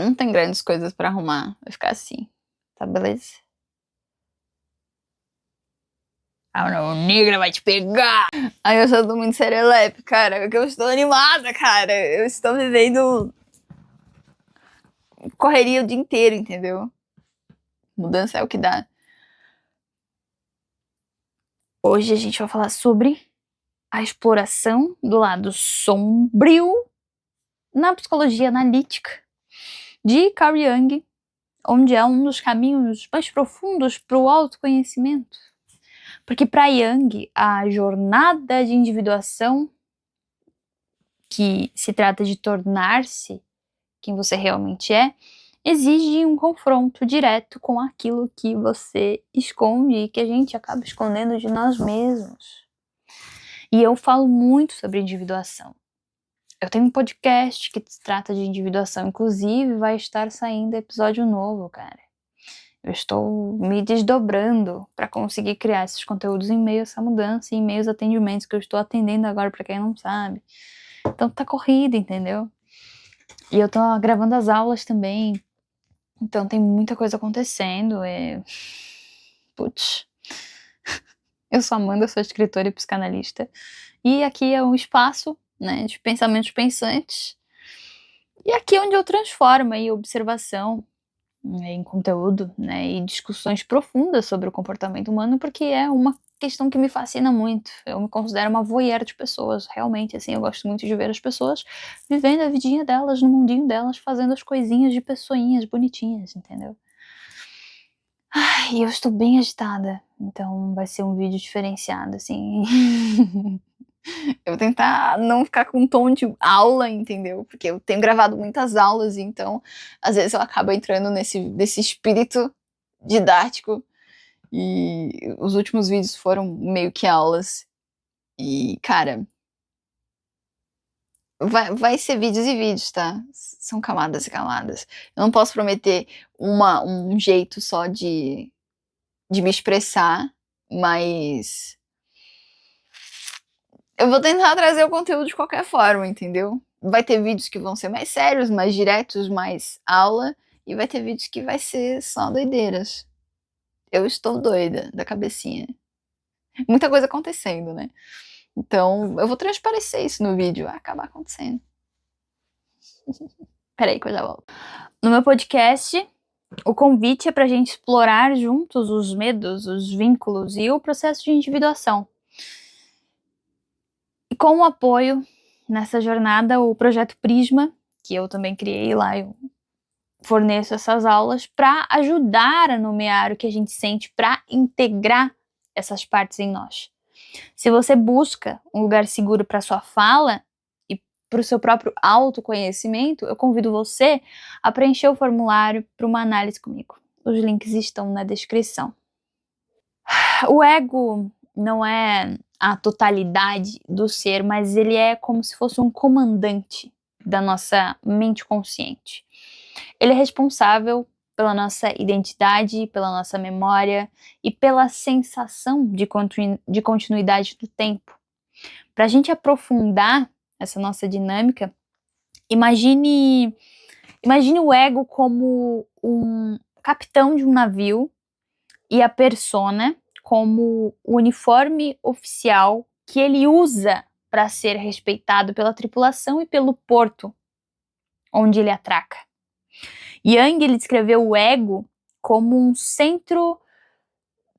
Não tem grandes coisas pra arrumar. Vai ficar assim. Tá, beleza? Não, negra vai te pegar! Ai, eu já tô muito serelepe, cara. Porque eu estou animada, cara. Eu estou vivendo correria o dia inteiro, entendeu? Mudança é o que dá. Hoje a gente vai falar sobre a exploração do lado sombrio na psicologia analítica de Carl Jung, onde é um dos caminhos mais profundos para o autoconhecimento. Porque para Jung, a jornada de individuação, que se trata de tornar-se quem você realmente é, exige um confronto direto com aquilo que você esconde e que a gente acaba escondendo de nós mesmos. E eu falo muito sobre individuação. Eu tenho um podcast que trata de individuação, inclusive vai estar saindo episódio novo, cara. Eu estou me desdobrando para conseguir criar esses conteúdos em meio a essa mudança e em meio aos atendimentos que eu estou atendendo agora, para quem não sabe. Então tá corrido, entendeu? E eu tô gravando as aulas também. Então tem muita coisa acontecendo. Putz. Eu sou Amanda, sou escritora e psicanalista. E aqui é um espaço, né, de pensamentos pensantes. E aqui é onde eu transformo aí observação em conteúdo, né, e discussões profundas sobre o comportamento humano, porque é uma questão que me fascina muito. Eu me considero uma voyeur de pessoas, realmente, assim, eu gosto muito de ver as pessoas vivendo a vidinha delas, no mundinho delas, fazendo as coisinhas de pessoinhas bonitinhas, entendeu? E eu estou bem agitada, então vai ser um vídeo diferenciado, assim. Eu vou tentar não ficar com um tom de aula, entendeu? Porque eu tenho gravado muitas aulas, então às vezes eu acabo entrando nesse espírito didático. E os últimos vídeos foram meio que aulas. E, cara, vai ser vídeos e vídeos, tá? São camadas e camadas. Eu não posso prometer um jeito só de me expressar, mas eu vou tentar trazer o conteúdo de qualquer forma, entendeu? Vai ter vídeos que vão ser mais sérios, mais diretos, mais aula, e vai ter vídeos que vai ser só doideiras. Eu estou doida da cabecinha. Muita coisa acontecendo, né? Então, eu vou transparecer isso no vídeo, vai acabar acontecendo. Peraí que eu já volto. No meu podcast, o convite é pra gente explorar juntos os medos, os vínculos e o processo de individuação. E com o apoio nessa jornada, o projeto Prisma, que eu também criei lá, eu forneço essas aulas para ajudar a nomear o que a gente sente, para integrar essas partes em nós. Se você busca um lugar seguro para sua fala e para o seu próprio autoconhecimento, eu convido você a preencher o formulário para uma análise comigo. Os links estão na descrição. O ego não é a totalidade do ser, mas ele é como se fosse um comandante da nossa mente consciente. Ele é responsável pela nossa identidade, pela nossa memória e pela sensação de continuidade do tempo. Para a gente aprofundar essa nossa dinâmica, imagine o ego como um capitão de um navio e a persona como o uniforme oficial que ele usa para ser respeitado pela tripulação e pelo porto onde ele atraca. Jung, ele descreveu o ego como um centro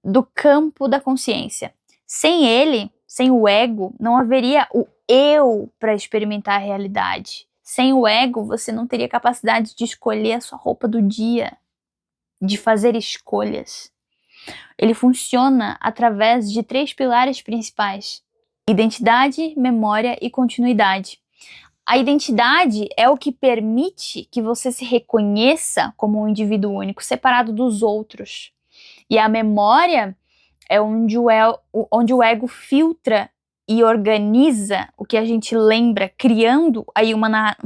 do campo da consciência. Sem ele, sem o ego, não haveria o eu para experimentar a realidade. Sem o ego, você não teria capacidade de escolher a sua roupa do dia, de fazer escolhas. Ele funciona através de 3 pilares principais: identidade, memória e continuidade. A identidade é o que permite que você se reconheça como um indivíduo único, separado dos outros. E a memória é onde o ego filtra e organiza o que a gente lembra, criando aí uma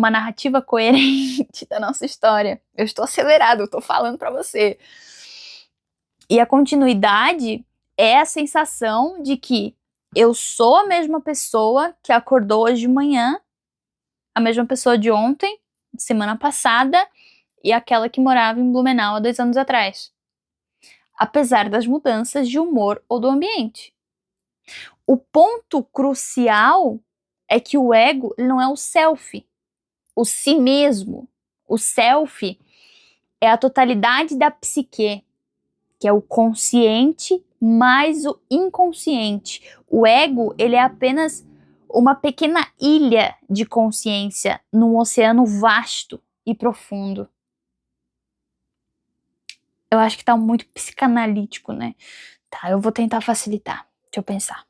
narrativa coerente da nossa história. Eu estou acelerado, eu estou falando para você. E a continuidade é a sensação de que eu sou a mesma pessoa que acordou hoje de manhã, a mesma pessoa de ontem, semana passada e aquela que morava em Blumenau há 2 anos atrás, apesar das mudanças de humor ou do ambiente. O ponto crucial é que o ego não é o self, o si mesmo. O self é a totalidade da psique, que é o consciente mais o inconsciente. O ego, ele é apenas uma pequena ilha de consciência num oceano vasto e profundo. Eu acho que tá muito psicanalítico, né? Tá, eu vou tentar facilitar. Deixa eu pensar.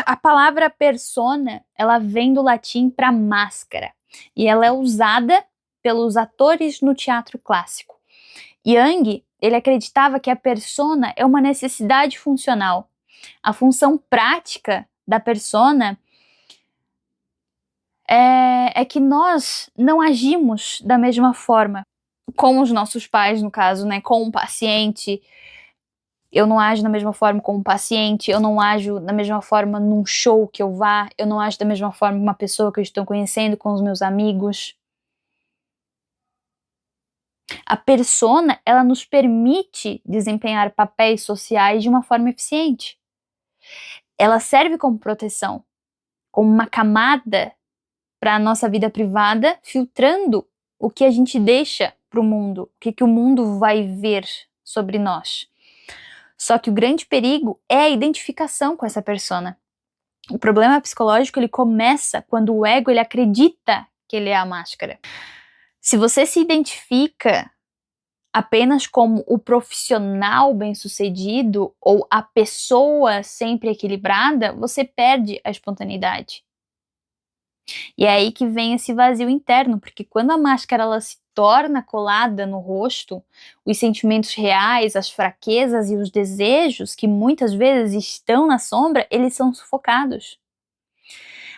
A palavra persona, ela vem do latim para máscara, e ela é usada pelos atores no teatro clássico. Jung, ele acreditava que a persona é uma necessidade funcional. A função prática da persona é que nós não agimos da mesma forma com os nossos pais, no caso, né, com o paciente. Eu não ajo da mesma forma com um paciente, eu não ajo da mesma forma num show que eu vá, eu não ajo da mesma forma com uma pessoa que eu estou conhecendo, com os meus amigos. A persona, ela nos permite desempenhar papéis sociais de uma forma eficiente. Ela serve como proteção, como uma camada para a nossa vida privada, filtrando o que a gente deixa para o mundo, o que o mundo vai ver sobre nós. Só que o grande perigo é a identificação com essa persona. O problema psicológico, ele começa quando o ego, ele acredita que ele é a máscara. Se você se identifica apenas como o profissional bem-sucedido ou a pessoa sempre equilibrada, você perde a espontaneidade. E é aí que vem esse vazio interno, porque quando a máscara ela se torna colada no rosto, os sentimentos reais, as fraquezas e os desejos que muitas vezes estão na sombra, eles são sufocados.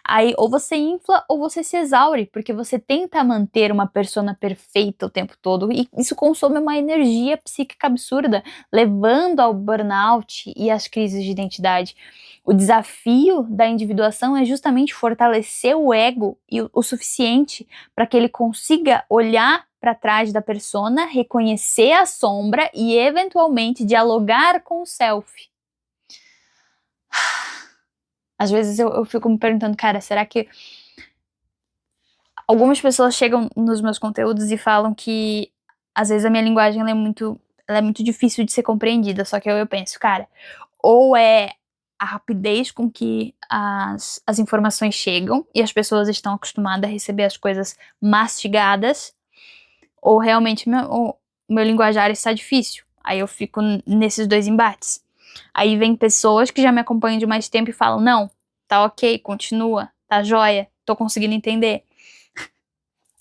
Aí ou você infla ou você se exaure, porque você tenta manter uma persona perfeita o tempo todo e isso consome uma energia psíquica absurda, levando ao burnout e às crises de identidade. O desafio da individuação é justamente fortalecer o ego o suficiente para que ele consiga olhar para trás da persona, reconhecer a sombra e eventualmente dialogar com o self. Às vezes eu fico me perguntando, cara, será que algumas pessoas chegam nos meus conteúdos e falam que às vezes a minha linguagem ela é muito difícil de ser compreendida, só que eu penso, cara, ou é a rapidez com que as informações chegam e as pessoas estão acostumadas a receber as coisas mastigadas, ou realmente o meu linguajar está difícil. Aí eu fico nesses dois embates. Aí vem pessoas que já me acompanham de mais tempo e falam, não, tá ok, continua, tá joia, tô conseguindo entender.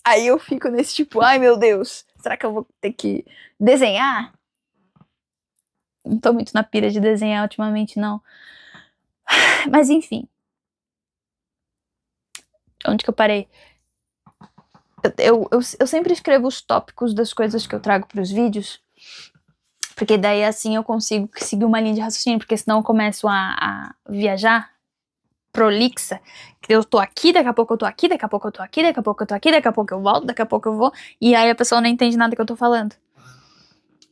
Aí eu fico nesse tipo, ai meu Deus, será que eu vou ter que desenhar? Não tô muito na pira de desenhar ultimamente, não. Mas enfim. Onde que eu parei? Eu sempre escrevo os tópicos das coisas que eu trago pros vídeos, porque daí assim eu consigo seguir uma linha de raciocínio, porque senão eu começo a viajar prolixa, que eu tô aqui, daqui a pouco eu tô aqui, daqui a pouco eu tô aqui, daqui a pouco eu tô aqui, daqui a pouco eu volto, daqui a pouco eu vou, e aí a pessoa não entende nada que eu tô falando.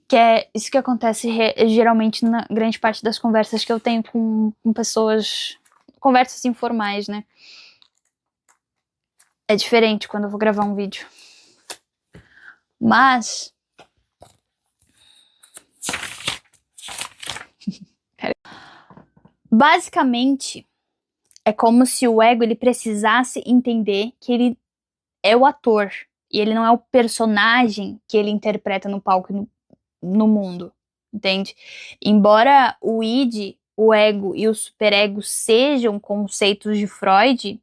Que é isso que acontece geralmente na grande parte das conversas que eu tenho com pessoas, conversas informais, né? É diferente quando eu vou gravar um vídeo. Mas basicamente é como se o ego ele precisasse entender que ele é o ator e ele não é o personagem que ele interpreta no palco no mundo, entende? Embora o id, o ego e o superego sejam conceitos de Freud,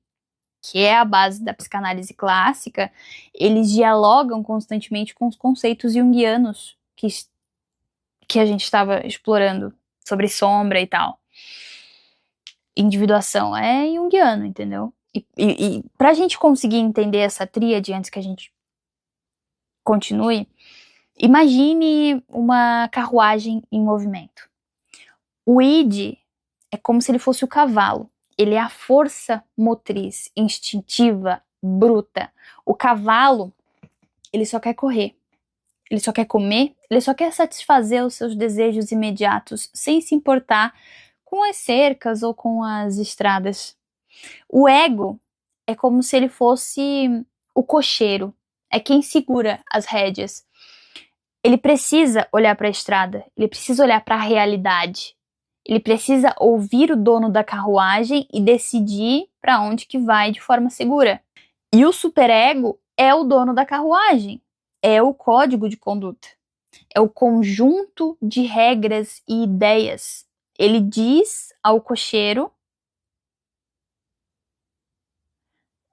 que é a base da psicanálise clássica, eles dialogam constantemente com os conceitos junguianos que a gente estava explorando sobre sombra e tal. Individuação é junguiano, entendeu? E pra gente conseguir entender essa tríade antes que a gente continue, imagine uma carruagem em movimento. O id é como se ele fosse o cavalo. Ele é a força motriz, instintiva, bruta. O cavalo, ele só quer correr. Ele só quer comer, ele só quer satisfazer os seus desejos imediatos, sem se importar com as cercas ou com as estradas. O ego é como se ele fosse o cocheiro, é quem segura as rédeas. Ele precisa olhar para a estrada, ele precisa olhar para a realidade. Ele precisa ouvir o dono da carruagem e decidir para onde que vai de forma segura. E o superego é o dono da carruagem, é o código de conduta, é o conjunto de regras e ideias. Ele diz ao cocheiro: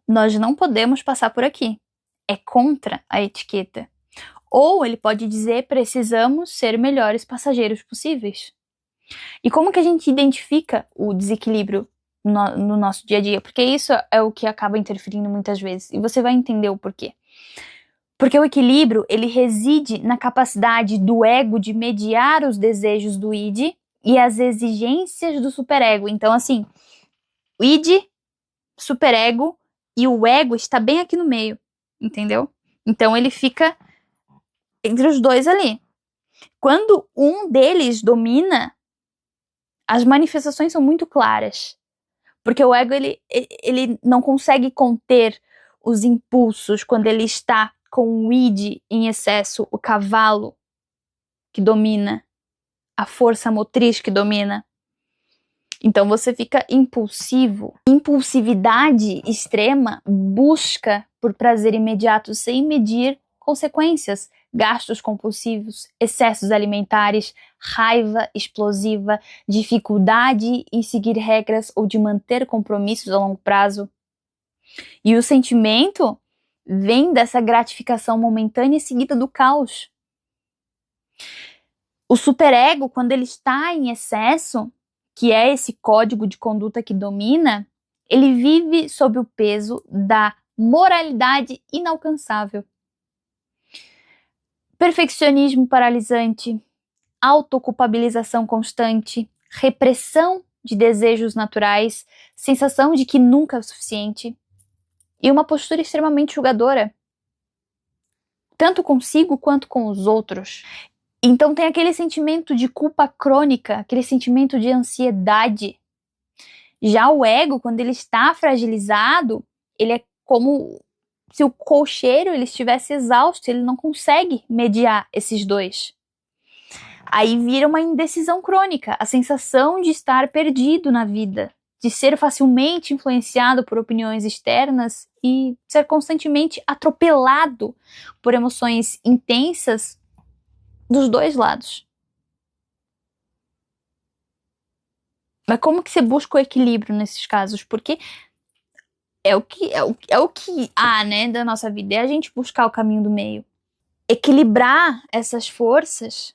nós não podemos passar por aqui. É contra a etiqueta. Ou ele pode dizer: precisamos ser melhores passageiros possíveis. E como que a gente identifica o desequilíbrio no nosso dia a dia? Porque isso é o que acaba interferindo muitas vezes. E você vai entender o porquê. Porque o equilíbrio, ele reside na capacidade do ego de mediar os desejos do id e as exigências do superego. Então, assim, o id, superego e o ego está bem aqui no meio, entendeu? Então, ele fica entre os dois ali. Quando um deles domina, as manifestações são muito claras. Porque o ego, ele não consegue conter os impulsos quando ele está com o id em excesso, o cavalo que domina, a força motriz que domina. Então você fica impulsivo. Impulsividade extrema busca por prazer imediato sem medir consequências, gastos compulsivos, excessos alimentares, raiva explosiva, dificuldade em seguir regras ou de manter compromissos a longo prazo. E o sentimento vem dessa gratificação momentânea seguida do caos. O superego, quando ele está em excesso, que é esse código de conduta que domina, ele vive sob o peso da moralidade inalcançável. Perfeccionismo paralisante, autoculpabilização constante, repressão de desejos naturais, sensação de que nunca é o suficiente e uma postura extremamente julgadora, tanto consigo quanto com os outros. Então tem aquele sentimento de culpa crônica, aquele sentimento de ansiedade. Já o ego, quando ele está fragilizado, ele é como se o cocheiro ele estivesse exausto, ele não consegue mediar esses dois. Aí vira uma indecisão crônica, a sensação de estar perdido na vida, de ser facilmente influenciado por opiniões externas e ser constantemente atropelado por emoções intensas dos dois lados. Mas como que você busca o equilíbrio nesses casos? Porque é o que há, né, da nossa vida, é a gente buscar o caminho do meio. Equilibrar essas forças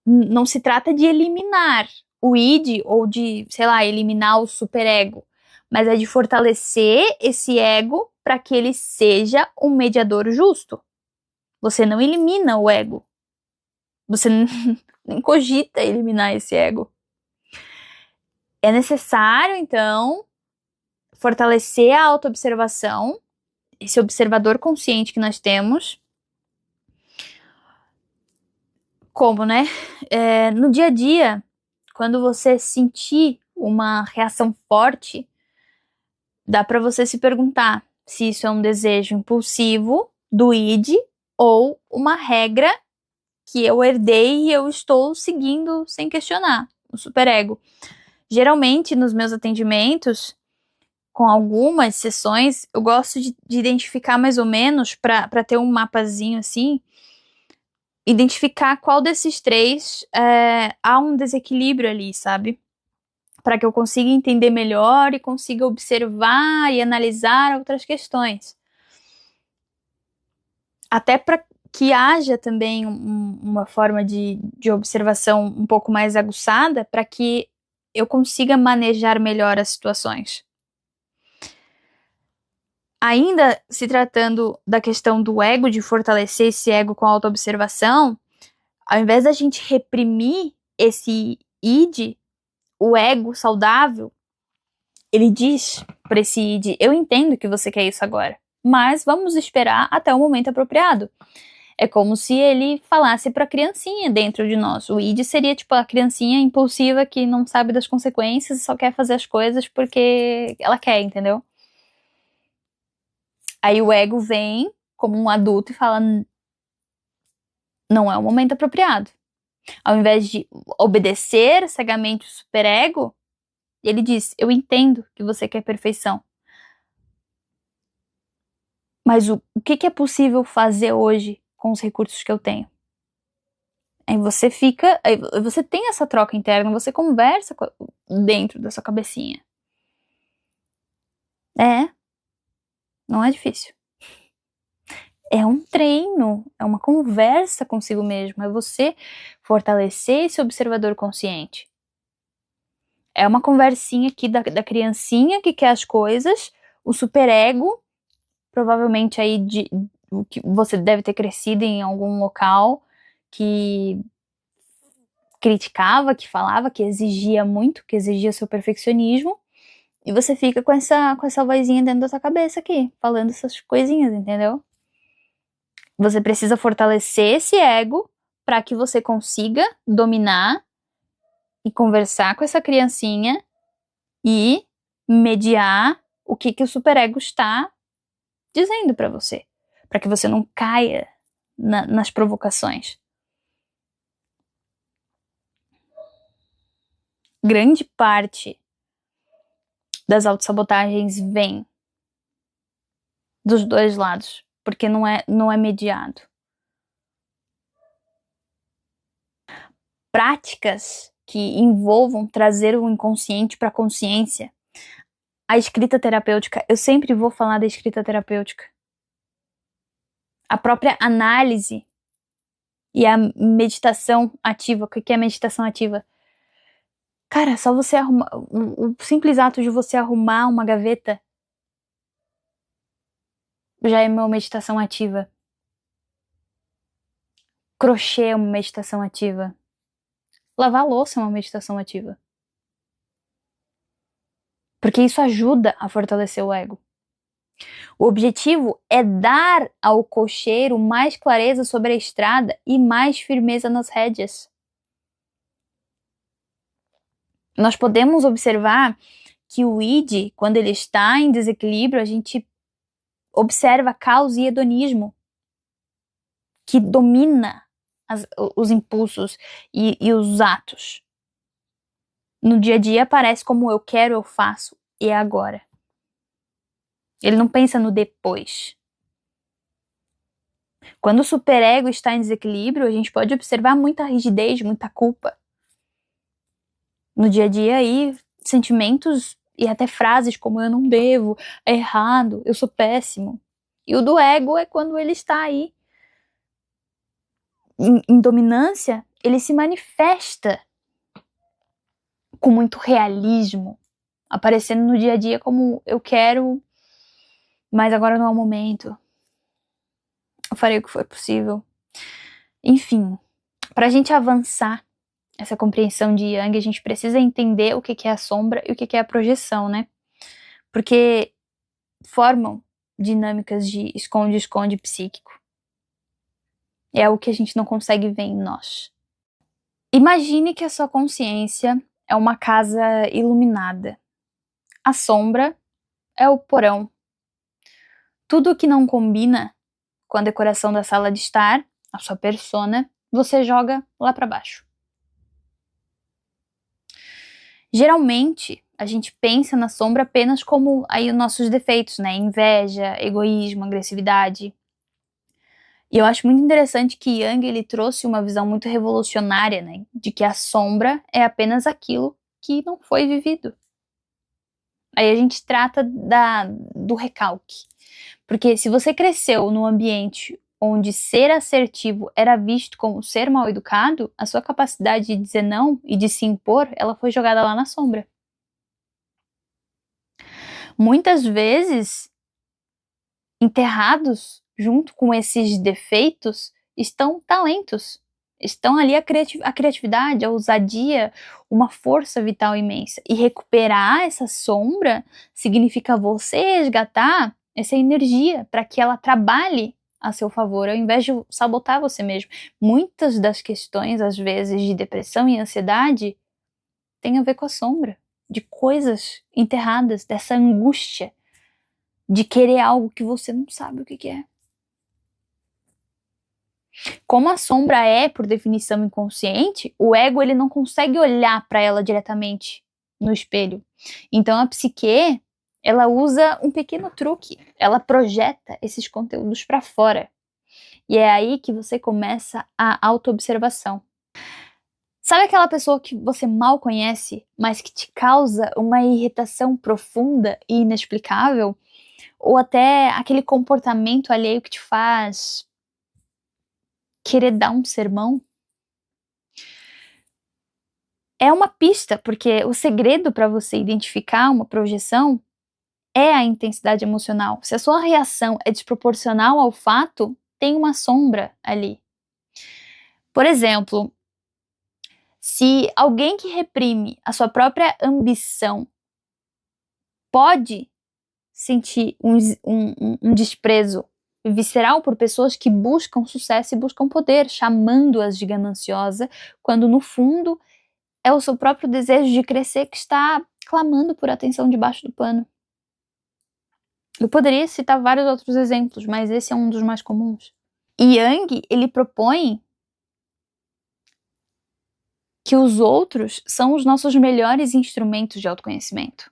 não se trata de eliminar o id ou de, sei lá, eliminar o superego, mas é de fortalecer esse ego para que ele seja um mediador justo. Você não elimina o ego. Você nem cogita eliminar esse ego. É necessário, então, fortalecer a autoobservação, esse observador consciente que nós temos. Como, né? No dia a dia, quando você sentir uma reação forte, dá para você se perguntar se isso é um desejo impulsivo do id ou uma regra que eu herdei e eu estou seguindo sem questionar, o superego. Geralmente, nos meus atendimentos, com algumas sessões, eu gosto de identificar mais ou menos, para ter um mapazinho assim, identificar qual desses três há um desequilíbrio ali, sabe? Para que eu consiga entender melhor e consiga observar e analisar outras questões. Até para que haja também uma forma de observação um pouco mais aguçada, para que eu consiga manejar melhor as situações. Ainda se tratando da questão do ego, de fortalecer esse ego com a autoobservação, ao invés da gente reprimir esse id, o ego saudável, ele diz para esse id: eu entendo que você quer isso agora. mas vamos esperar até o momento apropriado. É como se ele falasse pra criancinha dentro de nós. O id seria tipo a criancinha impulsiva que não sabe das consequências e só quer fazer as coisas porque ela quer, entendeu? Aí o ego vem como um adulto e fala: não é o momento apropriado. Ao invés de obedecer cegamente o superego, ele diz: eu entendo que você quer perfeição. Mas o que é possível fazer hoje com os recursos que eu tenho? Aí você tem essa troca interna, você conversa dentro da sua cabecinha. Não é difícil. É um treino, é uma conversa consigo mesmo, é você fortalecer esse observador consciente. É uma conversinha aqui da criancinha que quer as coisas, o superego, provavelmente aí que você deve ter crescido em algum local que criticava, que falava, que exigia muito, que exigia seu perfeccionismo, e você fica com essa vozinha dentro da sua cabeça aqui, falando essas coisinhas, entendeu? Você precisa fortalecer esse ego para que você consiga dominar e conversar com essa criancinha e mediar o que o superego está dizendo para você, para que você não caia nas provocações. Grande parte das autossabotagens vem dos dois lados, porque não é mediado. Práticas que envolvam trazer o inconsciente para a consciência. A escrita terapêutica, eu sempre vou falar da escrita terapêutica. A própria análise e a meditação ativa. O que é meditação ativa? Cara, só você arrumar. O simples ato de você arrumar uma gaveta já é uma meditação ativa. Crochê é uma meditação ativa. Lavar a louça é uma meditação ativa. Porque isso ajuda a fortalecer o ego. O objetivo é dar ao cocheiro mais clareza sobre a estrada e mais firmeza nas rédeas. Nós podemos observar que o id, quando ele está em desequilíbrio, a gente observa caos e hedonismo, que domina os impulsos e os atos. No dia a dia parece como eu quero, eu faço, e é agora. Ele não pensa no depois. Quando o superego está em desequilíbrio, a gente pode observar muita rigidez, muita culpa. No dia a dia aí, sentimentos e até frases como eu não devo, é errado, eu sou péssimo. E o do ego é quando ele está aí em dominância, ele se manifesta com muito realismo, aparecendo no dia a dia como eu quero, mas agora não é o momento. Eu farei o que for possível. Enfim, para a gente avançar essa compreensão de Yang, a gente precisa entender o que é a sombra e o que é a projeção, né? Porque formam dinâmicas de esconde-esconde psíquico. É algo que a gente não consegue ver em nós. Imagine que a sua consciência é uma casa iluminada. A sombra é o porão. Tudo que não combina com a decoração da sala de estar, a sua persona, você joga lá para baixo. Geralmente, a gente pensa na sombra apenas como aí os nossos defeitos, né? Inveja, egoísmo, agressividade. E eu acho muito interessante que Yang ele trouxe uma visão muito revolucionária, né? De que a sombra é apenas aquilo que não foi vivido. Aí a gente trata do recalque. Porque se você cresceu num ambiente onde ser assertivo era visto como ser mal educado, a sua capacidade de dizer não e de se impor, ela foi jogada lá na sombra. Muitas vezes, enterrados junto com esses defeitos, estão talentos. Estão ali a criatividade, a ousadia, uma força vital imensa. E recuperar essa sombra significa você resgatar essa energia para que ela trabalhe a seu favor, ao invés de sabotar você mesmo. Muitas das questões, às vezes, de depressão e ansiedade têm a ver com a sombra, de coisas enterradas, dessa angústia de querer algo que você não sabe o que é. Como a sombra é, por definição, inconsciente, o ego ele não consegue olhar para ela diretamente no espelho. Então a psique, ela usa um pequeno truque, ela projeta esses conteúdos para fora. E é aí que você começa a autoobservação. Sabe aquela pessoa que você mal conhece, mas que te causa uma irritação profunda e inexplicável? Ou até aquele comportamento alheio que te faz querer dar um sermão? É uma pista, porque o segredo para você identificar uma projeção é a intensidade emocional. Se a sua reação é desproporcional ao fato, tem uma sombra ali. Por exemplo, se alguém que reprime a sua própria ambição pode sentir um desprezo visceral por pessoas que buscam sucesso e buscam poder, chamando-as de gananciosa, quando no fundo é o seu próprio desejo de crescer que está clamando por atenção debaixo do pano. Eu poderia citar vários outros exemplos, mas esse é um dos mais comuns. Yang, ele propõe que os outros são os nossos melhores instrumentos de autoconhecimento.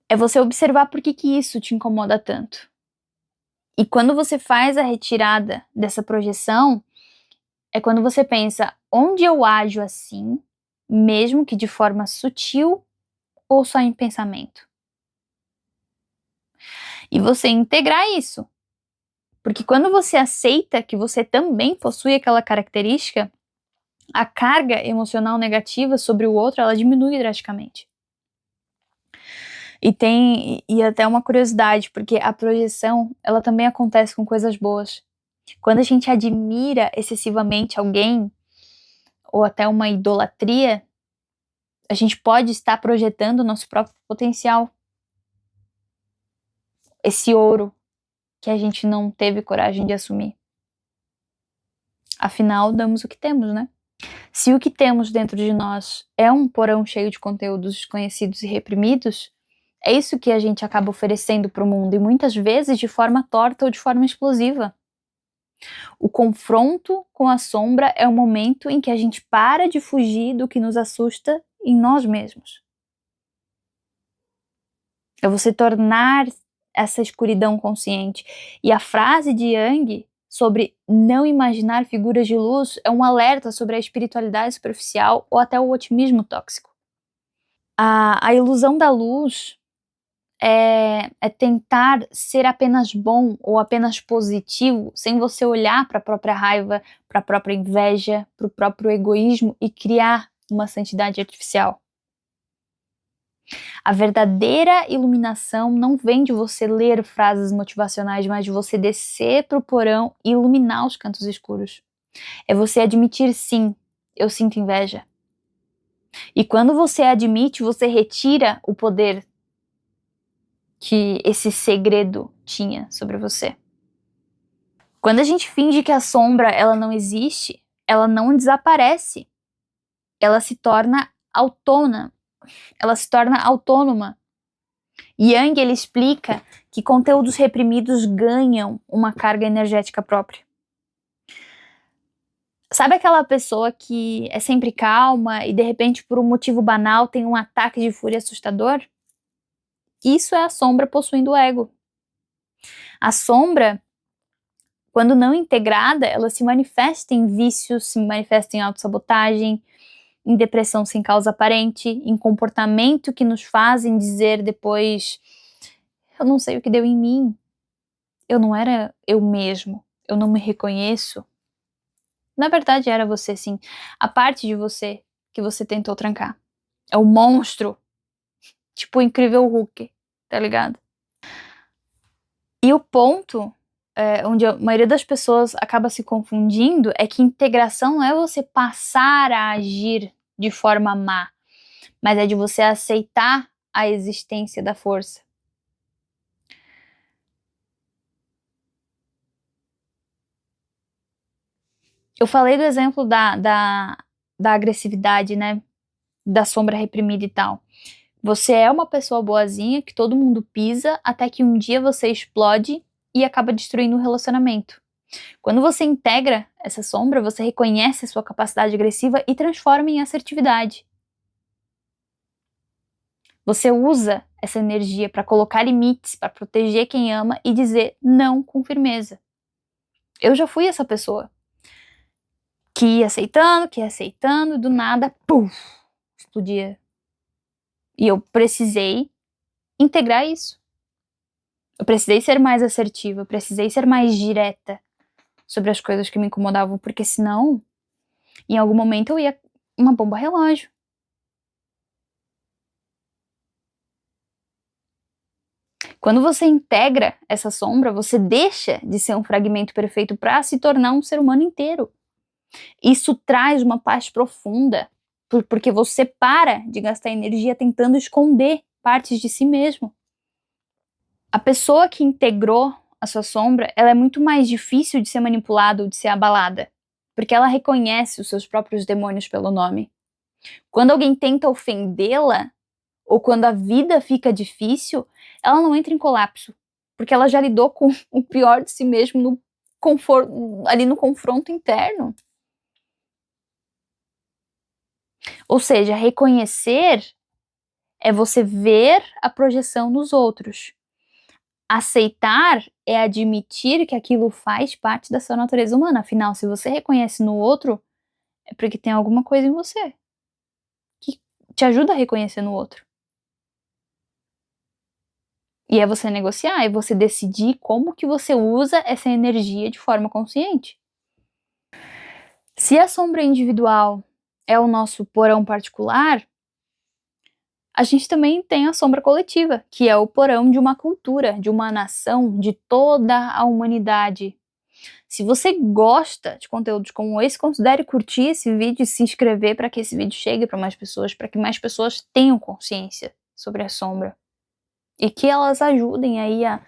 É você observar por que isso te incomoda tanto. E quando você faz a retirada dessa projeção, é quando você pensa onde eu ajo assim, mesmo que de forma sutil ou só em pensamento. E você integrar isso. Porque quando você aceita que você também possui aquela característica, a carga emocional negativa sobre o outro, ela diminui drasticamente. E até uma curiosidade, porque a projeção, ela também acontece com coisas boas. Quando a gente admira excessivamente alguém, ou até uma idolatria, a gente pode estar projetando o nosso próprio potencial. Esse ouro que a gente não teve coragem de assumir. Afinal, damos o que temos, né? Se o que temos dentro de nós é um porão cheio de conteúdos desconhecidos e reprimidos, é isso que a gente acaba oferecendo para o mundo, e muitas vezes de forma torta ou de forma explosiva. O confronto com a sombra é o momento em que a gente para de fugir do que nos assusta em nós mesmos. É você tornar essa escuridão consciente. E a frase de Yang sobre não imaginar figuras de luz é um alerta sobre a espiritualidade superficial ou até o otimismo tóxico. A ilusão da luz é tentar ser apenas bom ou apenas positivo, sem você olhar para a própria raiva, para a própria inveja, para o próprio egoísmo e criar uma santidade artificial. A verdadeira iluminação não vem de você ler frases motivacionais, mas de você descer para o porão e iluminar os cantos escuros. É você admitir, sim, eu sinto inveja. E quando você admite, você retira o poder que esse segredo tinha sobre você. Quando a gente finge que a sombra ela não existe, ela não desaparece. Ela se torna autônoma. Yang ele explica que conteúdos reprimidos ganham uma carga energética própria. Sabe aquela pessoa que é sempre calma e de repente por um motivo banal tem um ataque de fúria assustador? Isso é a sombra possuindo o ego. A sombra, quando não integrada, ela se manifesta em vícios, se manifesta em autossabotagem, em depressão sem causa aparente, em comportamento que nos fazem dizer depois: eu não sei o que deu em mim, eu não era eu mesmo, eu não me reconheço. Na verdade era você sim, a parte de você que você tentou trancar. É o monstro, tipo o incrível Hulk, tá ligado? E o ponto onde a maioria das pessoas acaba se confundindo é que integração não é você passar a agir de forma má, mas é de você aceitar a existência da força. Eu falei do exemplo da agressividade, né? Da sombra reprimida e tal. Você é uma pessoa boazinha que todo mundo pisa até que um dia você explode e acaba destruindo o relacionamento. Quando você integra essa sombra, você reconhece a sua capacidade agressiva e transforma em assertividade. Você usa essa energia para colocar limites, para proteger quem ama e dizer não com firmeza. Eu já fui essa pessoa que ia aceitando, do nada, puf, explodia. E eu precisei integrar isso. Eu precisei ser mais assertiva, eu precisei ser mais direta sobre as coisas que me incomodavam, porque senão, em algum momento eu ia uma bomba relógio. Quando você integra essa sombra, você deixa de ser um fragmento perfeito para se tornar um ser humano inteiro. Isso traz uma paz profunda, porque você para de gastar energia tentando esconder partes de si mesmo. A pessoa que integrou a sua sombra, ela é muito mais difícil de ser manipulada ou de ser abalada, porque ela reconhece os seus próprios demônios pelo nome. Quando alguém tenta ofendê-la, ou quando a vida fica difícil, ela não entra em colapso, porque ela já lidou com o pior de si mesmo no ali no confronto interno. Ou seja, reconhecer é você ver a projeção nos outros. Aceitar é admitir que aquilo faz parte da sua natureza humana. Afinal, se você reconhece no outro, é porque tem alguma coisa em você que te ajuda a reconhecer no outro. E é você negociar, é você decidir como que você usa essa energia de forma consciente. Se a sombra individual é o nosso porão particular, a gente também tem a sombra coletiva, que é o porão de uma cultura, de uma nação, de toda a humanidade. Se você gosta de conteúdos como esse, considere curtir esse vídeo e se inscrever para que esse vídeo chegue para mais pessoas, para que mais pessoas tenham consciência sobre a sombra. E que elas ajudem aí a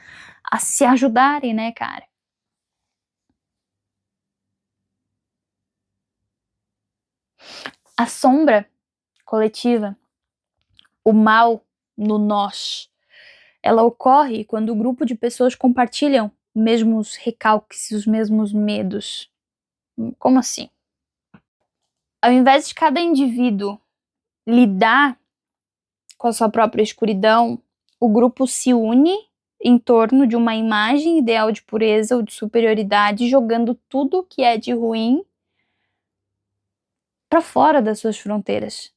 se ajudarem, né, cara? A sombra coletiva, o mal no nós, ela ocorre quando o grupo de pessoas compartilham os mesmos recalques, os mesmos medos. Como assim? Ao invés de cada indivíduo lidar com a sua própria escuridão, o grupo se une em torno de uma imagem ideal de pureza ou de superioridade, jogando tudo que é de ruim para fora das suas fronteiras.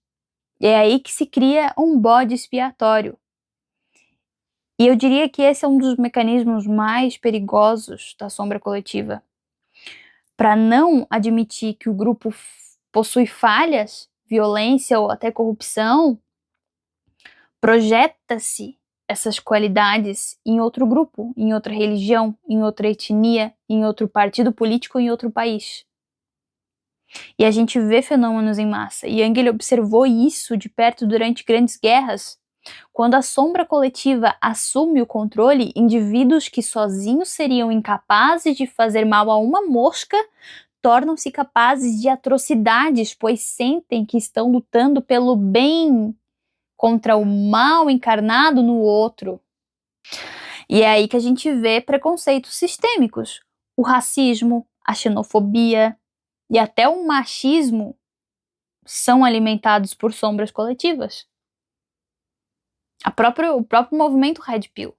E é aí que se cria um bode expiatório. E eu diria que esse é um dos mecanismos mais perigosos da sombra coletiva. Para não admitir que o grupo possui falhas, violência ou até corrupção, projeta-se essas qualidades em outro grupo, em outra religião, em outra etnia, em outro partido político, em outro país. E a gente vê fenômenos em massa. E Jung observou isso de perto durante grandes guerras. Quando a sombra coletiva assume o controle, indivíduos que sozinhos seriam incapazes de fazer mal a uma mosca tornam-se capazes de atrocidades, pois sentem que estão lutando pelo bem contra o mal encarnado no outro. E é aí que a gente vê preconceitos sistêmicos. O racismo, a xenofobia e até o machismo são alimentados por sombras coletivas. O próprio movimento Red Pill.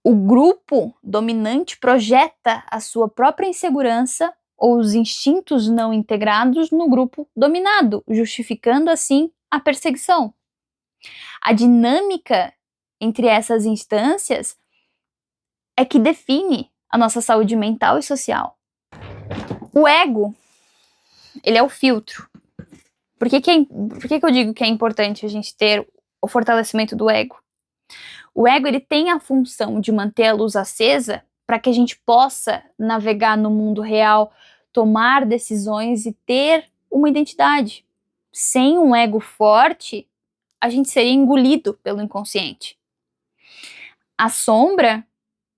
O grupo dominante projeta a sua própria insegurança ou os instintos não integrados no grupo dominado, justificando assim a perseguição. A dinâmica entre essas instâncias é que define a nossa saúde mental e social. O ego, ele é o filtro. Por que eu digo que é importante a gente ter o fortalecimento do ego? O ego, ele tem a função de manter a luz acesa para que a gente possa navegar no mundo real, tomar decisões e ter uma identidade. Sem um ego forte, a gente seria engolido pelo inconsciente. A sombra,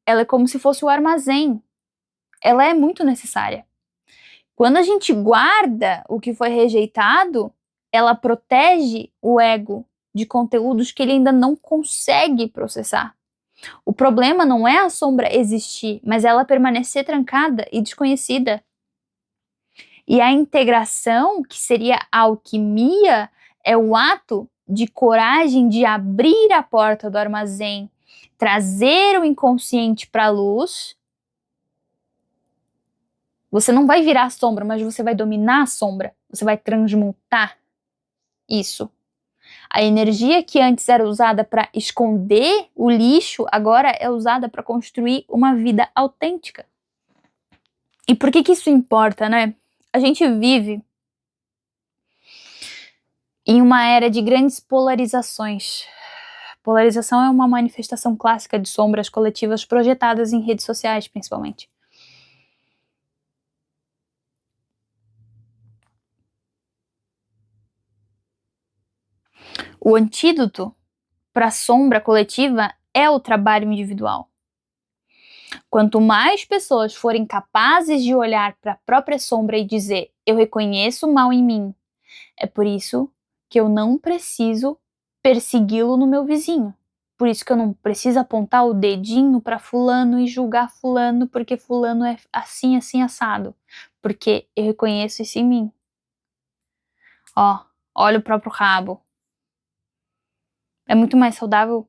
ela é como se fosse o armazém. Ela é muito necessária. Quando a gente guarda o que foi rejeitado, ela protege o ego de conteúdos que ele ainda não consegue processar. O problema não é a sombra existir, mas ela permanecer trancada e desconhecida. E a integração, que seria a alquimia, é o ato de coragem de abrir a porta do armazém, trazer o inconsciente para a luz. Você não vai virar a sombra, mas você vai dominar a sombra. Você vai transmutar isso. A energia que antes era usada para esconder o lixo, agora é usada para construir uma vida autêntica. E por que isso importa, né? A gente vive em uma era de grandes polarizações. Polarização é uma manifestação clássica de sombras coletivas projetadas em redes sociais, principalmente. O antídoto para a sombra coletiva é o trabalho individual. Quanto mais pessoas forem capazes de olhar para a própria sombra e dizer: eu reconheço o mal em mim, é por isso que eu não preciso persegui-lo no meu vizinho. Por isso que eu não preciso apontar o dedinho para fulano e julgar fulano porque fulano é assim, assim, assado. Porque eu reconheço isso em mim. Ó, olha o próprio rabo. É muito mais saudável.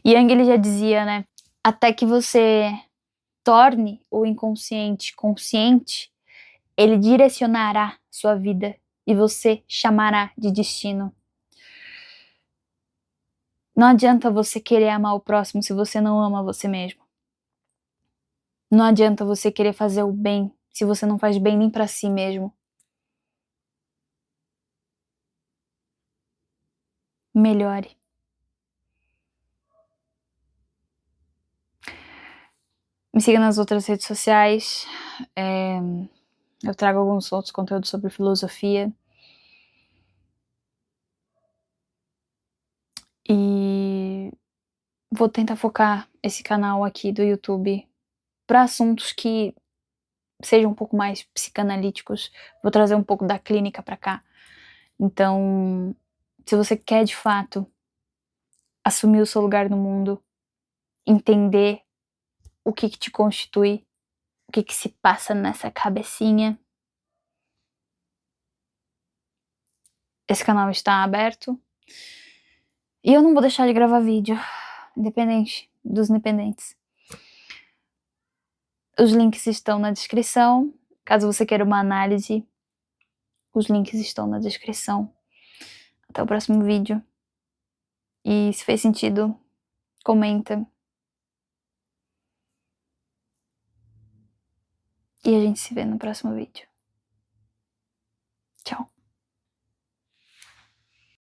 Yang, ele já dizia, né? Até que você torne o inconsciente consciente, ele direcionará sua vida e você chamará de destino. Não adianta você querer amar o próximo se você não ama você mesmo. Não adianta você querer fazer o bem se você não faz bem nem pra si mesmo. Melhore. Me siga nas outras redes sociais. Eu trago alguns outros conteúdos sobre filosofia. E vou tentar focar esse canal aqui do YouTube para assuntos que sejam um pouco mais psicanalíticos. Vou trazer um pouco da clínica para cá. Então, se você quer de fato assumir o seu lugar no mundo, entender o que te constitui, o que se passa nessa cabecinha, esse canal está aberto. E eu não vou deixar de gravar vídeo, independente dos independentes. Os links estão na descrição. Caso você queira uma análise, os links estão na descrição. Até o próximo vídeo. E se fez sentido, comenta. E a gente se vê no próximo vídeo. Tchau.